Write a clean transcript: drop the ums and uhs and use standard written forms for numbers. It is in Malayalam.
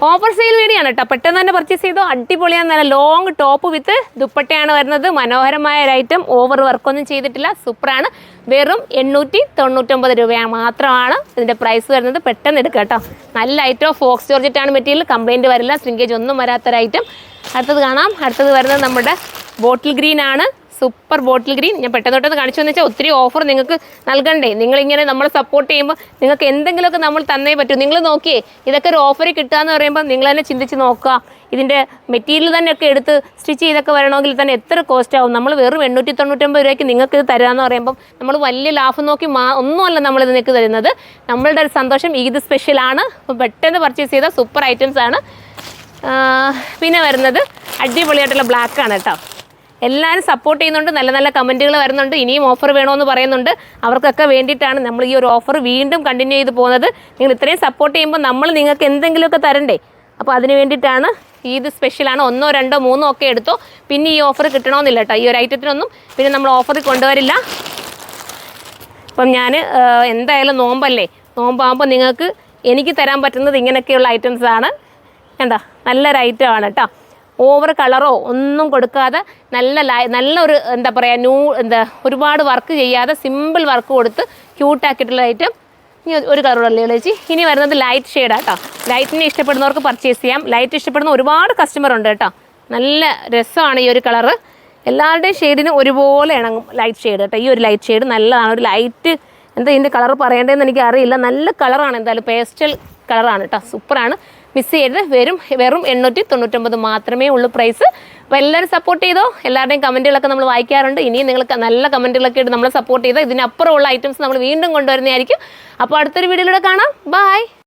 ഓഫർ സെയിൽ വീഡിയോ ആണ് കേട്ടോ. പെട്ടെന്ന് തന്നെ പർച്ചേസ് ചെയ്തോ. അടിപൊളിയാണ്. നല്ല ലോങ് ടോപ്പ് വിത്ത് ദുപ്പട്ടയാണ് വരുന്നത്. മനോഹരമായ ഒരു ഐറ്റം. ഓവർ വർക്കൊന്നും ചെയ്തിട്ടില്ല. സൂപ്പറാണ്. വെറും 899 രൂപയാണ് മാത്രമാണ് ഇതിൻ്റെ പ്രൈസ് വരുന്നത്. പെട്ടെന്ന് എടുക്കുക കേട്ടോ. നല്ല ഐറ്റം. ഫോക്സ് ജോർജറ്റാണ് മെറ്റീരിയൽ. കംപ്ലൈൻറ്റ് വരില്ല. ശ്രിങ്കേജ് ഒന്നും വരാത്തൊരു ഐറ്റം. അടുത്തത് കാണാം. അടുത്തത് വരുന്നത് നമ്മുടെ ബോട്ടിൽ ഗ്രീൻ ആണ്. Super bottle green. ഞാൻ പെട്ടെന്ന് കാണിച്ചു എന്ന് വെച്ചാൽ ഒത്തിരി ഓഫർ നിങ്ങൾക്ക് നൽകണ്ടേ. നിങ്ങളിങ്ങനെ നമ്മളെ സപ്പോർട്ട് ചെയ്യുമ്പോൾ നിങ്ങൾക്ക് എന്തെങ്കിലുമൊക്കെ നമ്മൾ തന്നേ പറ്റൂ. നിങ്ങൾ നോക്കിയേ, ഇതൊക്കെ ഒരു ഓഫറിൽ കിട്ടുക എന്ന് പറയുമ്പോൾ നിങ്ങൾ തന്നെ ചിന്തിച്ച് നോക്കുക. ഇതിൻ്റെ മെറ്റീരിയൽ തന്നെയൊക്കെ എടുത്ത് സ്റ്റിച്ച് ചെയ്തൊക്കെ വരണമെങ്കിൽ തന്നെ എത്ര കോസ്റ്റ് ആവും. നമ്മൾ വെറും 899 രൂപയ്ക്ക് നിങ്ങൾക്ക് ഇത് തരാമെന്ന് പറയുമ്പം നമ്മൾ വലിയ ലാഭം നോക്കി ഒന്നുമല്ല നമ്മളിത് നിങ്ങൾക്ക് തരുന്നത്. നമ്മളുടെ ഒരു സന്തോഷം ഈദ് സ്പെഷ്യലാണ്. അപ്പോൾ പെട്ടെന്ന് പർച്ചേസ് ചെയ്ത സൂപ്പർ ഐറ്റംസ് ആണ്. പിന്നെ വരുന്നത് അടിപൊളിയായിട്ടുള്ള ബ്ലാക്കാണ് കേട്ടോ. എല്ലാവരും സപ്പോർട്ട് ചെയ്യുന്നുണ്ട്. നല്ല നല്ല കമൻറ്റുകൾ വരുന്നുണ്ട്. ഇനിയും ഓഫർ വേണമെന്ന് പറയുന്നുണ്ട്. അവർക്കൊക്കെ വേണ്ടിയിട്ടാണ് നമ്മൾ ഈ ഒരു ഓഫർ വീണ്ടും കണ്ടിന്യൂ ചെയ്ത് പോകുന്നത്. നിങ്ങൾ ഇത്രയും സപ്പോർട്ട് ചെയ്യുമ്പോൾ നമ്മൾ നിങ്ങൾക്ക് എന്തെങ്കിലുമൊക്കെ തരണ്ടേ. അപ്പോൾ അതിന് വേണ്ടിയിട്ടാണ്. ഈദ് സ്പെഷ്യലാണ്. 1, 2, 3 ഒക്കെ എടുത്തോ. പിന്നെ ഈ ഓഫർ കിട്ടണമെന്നില്ല കേട്ടോ. ഈ ഒരു ഐറ്റത്തിനൊന്നും പിന്നെ നമ്മൾ ഓഫറിൽ കൊണ്ടുവരില്ല. അപ്പം ഞാൻ എന്തായാലും നോമ്പല്ലേ, നോമ്പാകുമ്പോൾ നിങ്ങൾക്ക് എനിക്ക് തരാൻ പറ്റുന്നത് ഇങ്ങനെയൊക്കെയുള്ള ഐറ്റംസാണ്. എന്താ നല്ലൊരു ഐറ്റമാണ് കേട്ടോ. ഓവർ കളറോ ഒന്നും കൊടുക്കാതെ നല്ലൊരു എന്താ പറയുക ഒരുപാട് വർക്ക് ചെയ്യാതെ സിമ്പിൾ വർക്ക് കൊടുത്ത് ക്യൂട്ടാക്കിയിട്ടുള്ള ഐറ്റം. ഇനി ഒരു കളറല്ലേ ചേച്ചി. ഇനി വരുന്നത് ലൈറ്റ് ഷെയ്ഡാണ് കേട്ടോ. ലൈറ്റിനെ ഇഷ്ടപ്പെടുന്നവർക്ക് പർച്ചേസ് ചെയ്യാം. ലൈറ്റ് ഇഷ്ടപ്പെടുന്ന ഒരുപാട് കസ്റ്റമർ ഉണ്ട് കേട്ടോ. നല്ല രസമാണ് ഈ ഒരു കളറ്. എല്ലാവരുടെയും ഷെയ്ഡിന് ഒരുപോലെ ഇണങ്ങും ലൈറ്റ് ഷെയ്ഡ് കേട്ടോ. ഈ ഒരു ലൈറ്റ് ഷെയ്ഡ് നല്ലതാണ്. ഒരു ലൈറ്റ് എന്താ ഇതിൻ്റെ കളർ പറയേണ്ടതെന്ന് എനിക്ക് അറിയില്ല. നല്ല കളറാണ്. എന്തായാലും പേസ്റ്റൽ കളറാണ് കേട്ടോ. സൂപ്പറാണ്. മിസ് ചെയ്ത് വെറും 899 മാത്രമേ ഉള്ളൂ പ്രൈസ്. അപ്പോൾ എല്ലാവരും സപ്പോർട്ട് ചെയ്തോ. എല്ലാവരുടെയും കമൻറ്റുകളൊക്കെ നമ്മൾ വായിക്കാറുണ്ട്. ഇനിയും നിങ്ങൾ നല്ല കമൻറ്റുകളൊക്കെ ഇട്ട് നമ്മളെ സപ്പോർട്ട് ചെയ്തോ. ഇതിനപ്പുറമുള്ള ഐറ്റംസ് നമ്മൾ വീണ്ടും കൊണ്ടുവരുന്നതായിരിക്കും. അപ്പോൾ അടുത്തൊരു വീഡിയോയിലൂടെ കാണാം. ബൈ.